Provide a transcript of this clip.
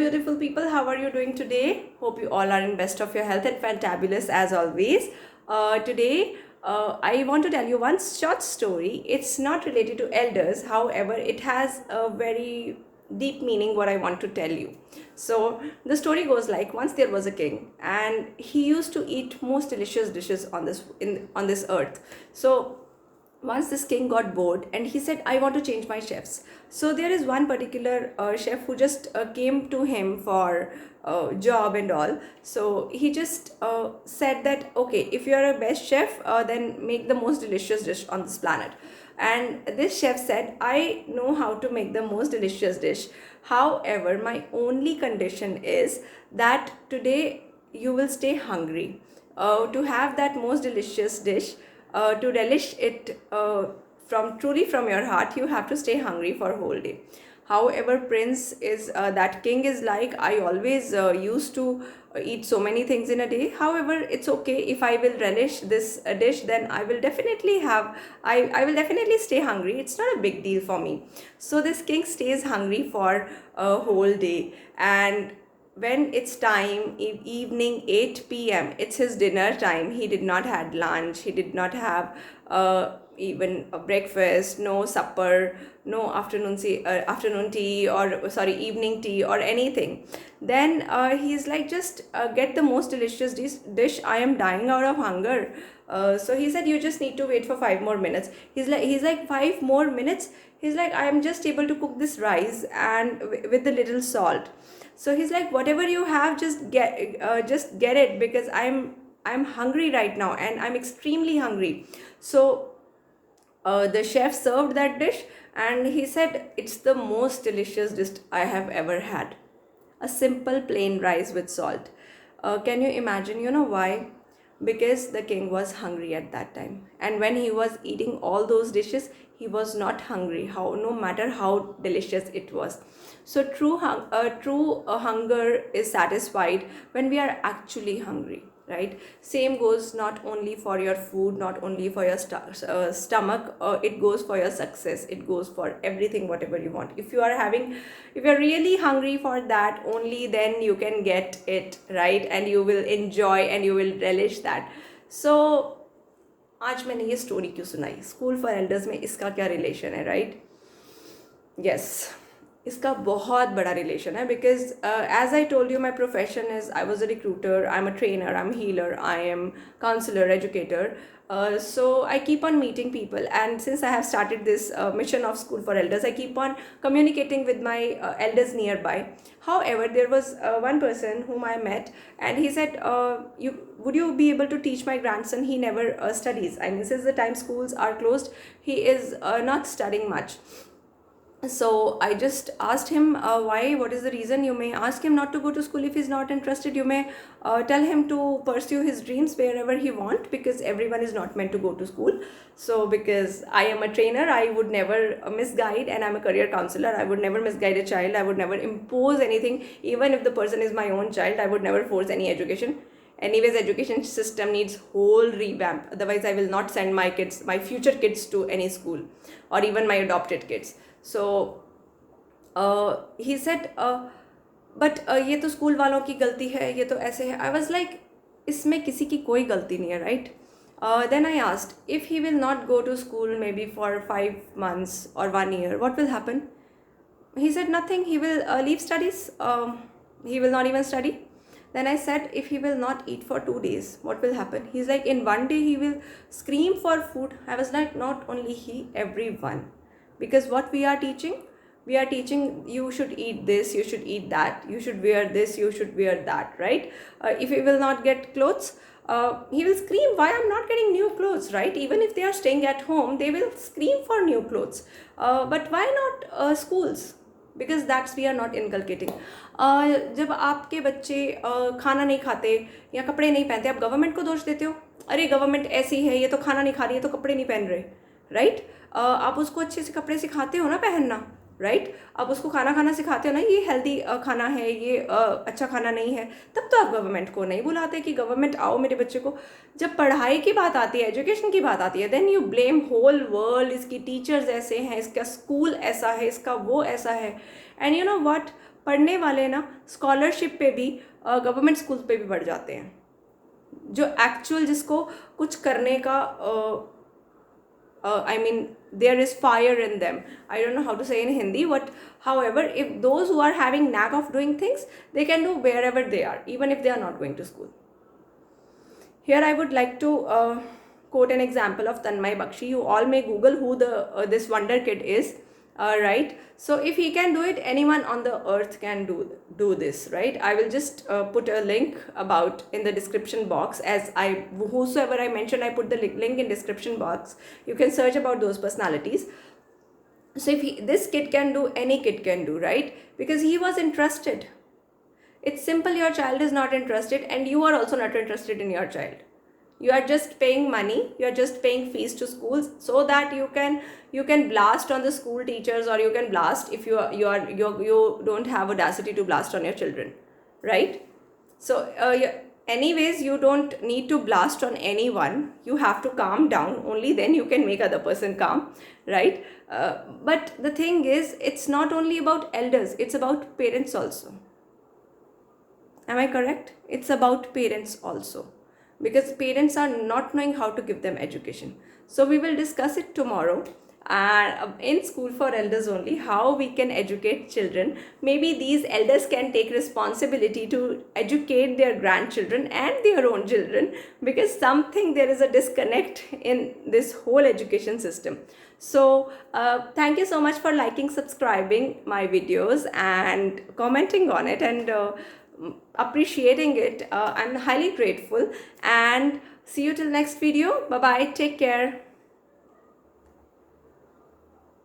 beautiful people, how are you doing today? Hope you all are in best of your health and fantabulous as always. Today I want to tell you one short story. It's not related to elders, however it has a very deep meaning what I want to tell you. So the story goes like, once there was a king and he used to eat most delicious dishes on this earth. So once this king got bored and he said, I want to change my chefs. So there is one particular chef who just came to him for job and all. So he just said that, okay, if you are a best chef, then make the most delicious dish on this planet. And this chef said, I know how to make the most delicious dish, however my only condition is that today you will stay hungry. To have that most delicious dish, to relish it from your heart, you have to stay hungry for a whole day. However, prince is that king is like, I always used to eat so many things in a day. However, it's okay if I will relish this dish, then I will definitely I will definitely stay hungry. It's not a big deal for me. So this king stays hungry for a whole day, and when it's time, evening 8 p.m, it's his dinner time. He did not had lunch, he did not have even a breakfast, no supper, no afternoon tea, or sorry, evening tea or anything. Then he's like, just get the most delicious dish, I am dying out of hunger. So he said, you just need to wait for 5 more minutes. He's like 5 more minutes. He's like, I am just able to cook this rice and with the little salt. So he's like, whatever you have, just get it, because I'm hungry right now and I'm extremely hungry. So the chef served that dish and he said, it's the most delicious dish I have ever had. A simple plain rice with salt. Can you imagine? You know why? Because the king was hungry at that time, and when he was eating all those dishes, he was not hungry, how no matter how delicious it was. So true hunger is satisfied when we are actually hungry, right? Same goes not only for your food, not only for your stomach, it goes for your success, it goes for everything whatever you want. If you're really hungry for that, only then you can get it, right? And you will enjoy and you will relish that. So आज मैंने ये story क्यों सुनाई? School for elders में इसका क्या relation है, right? Yes, इसका बहुत बड़ा रिलेशन है, because as I told you, my profession is, I was a recruiter, I am a trainer, I am healer, I am counsellor, educator. So I keep on meeting people, and since I have started this mission of School for Elders, I keep on communicating with my elders nearby. However, there was one person whom I met, and he said, would you be able to teach my grandson? He never studies. I mean, since the time schools are closed, he is not studying much. So I just asked him, why, what is the reason? You may ask him not to go to school if he's not interested. You may tell him to pursue his dreams wherever he want, because everyone is not meant to go to school. So because I am a trainer, I would never misguide, and I'm a career counselor, I would never misguide a child, I would never impose anything. Even if the person is my own child, I would never force any education. Anyways, education system needs whole revamp, otherwise I will not send my future kids to any school, or even my adopted kids. So he said, but ये तो school वालों की गलती है, ये तो ऐसे है. I was like, इसमें किसी की कोई गलती नहीं है, right? Then I asked, if he will not go to school maybe for 5 months or 1 year, what will happen? He said, nothing, he will leave studies, he will not even study. Then I said, if he will not eat for 2 days, what will happen? He's like, in 1 day he will scream for food. I was like, not only he, everyone. Because what we are teaching, you should eat this, you should eat that, you should wear this, you should wear that, right? If he will not get clothes, he will scream, why I'm not getting new clothes, right? Even if they are staying at home, they will scream for new clothes. But why not schools? Because that's we are not inculcating. जब आपके बच्चे खाना नहीं खाते या कपड़े नहीं पहनते, आप गवर्नमेंट को दोष देते हो, अरे गवर्नमेंट ऐसी है, ये तो खाना नहीं खा रही है तो कपड़े नहीं पहन रहे, राइट? आप उसको अच्छे से कपड़े सिखाते हो ना पहनना, राइट? आप उसको खाना खाना सिखाते हो ना, ये हेल्दी खाना है, ये अच्छा खाना नहीं है, तब तो आप गवर्नमेंट को नहीं बुलाते कि गवर्नमेंट आओ मेरे बच्चे को. जब पढ़ाई की बात आती है, एजुकेशन की बात आती है, then you blame whole world. इसकी टीचर्स ऐसे हैं, इसका स्कूल ऐसा है, इसका वो ऐसा है. एंड यू नो व्हाट, पढ़ने वाले ना स्कॉलरशिप पे भी गवर्नमेंट स्कूल पे भी बढ़ जाते हैं, जो एक्चुअल जिसको कुछ करने का I mean, there is fire in them. I don't know how to say in Hindi, but however, if those who are having knack of doing things, they can do wherever they are, even if they are not going to school. Here I would like to quote an example of Tanmay Bakshi. You all may Google who the this wonder kid is, right? So if he can do it, anyone on the earth can do this, right? I will just put a link about in the description box, as I whosoever I mentioned, I put the link in description box. You can search about those personalities. So if this kid can do, any kid can do, right? Because he was interested. It's simple, your child is not interested and you are also not interested in your child. You are just paying money, you are just paying fees to schools so that you can blast on the school teachers, or you can blast if you don't have audacity to blast on your children, right? So anyways, you don't need to blast on anyone. You have to calm down, only then you can make other person calm, right? But the thing is, it's not only about elders, it's about parents also. Am I correct? It's about parents also, because parents are not knowing how to give them education. So we will discuss it tomorrow, and in School for Elders only, how we can educate children. Maybe these elders can take responsibility to educate their grandchildren and their own children, because something, there is a disconnect in this whole education system. So thank you so much for liking, subscribing my videos and commenting on it, and appreciating it. I'm highly grateful, and see you till next video. Bye bye, take care.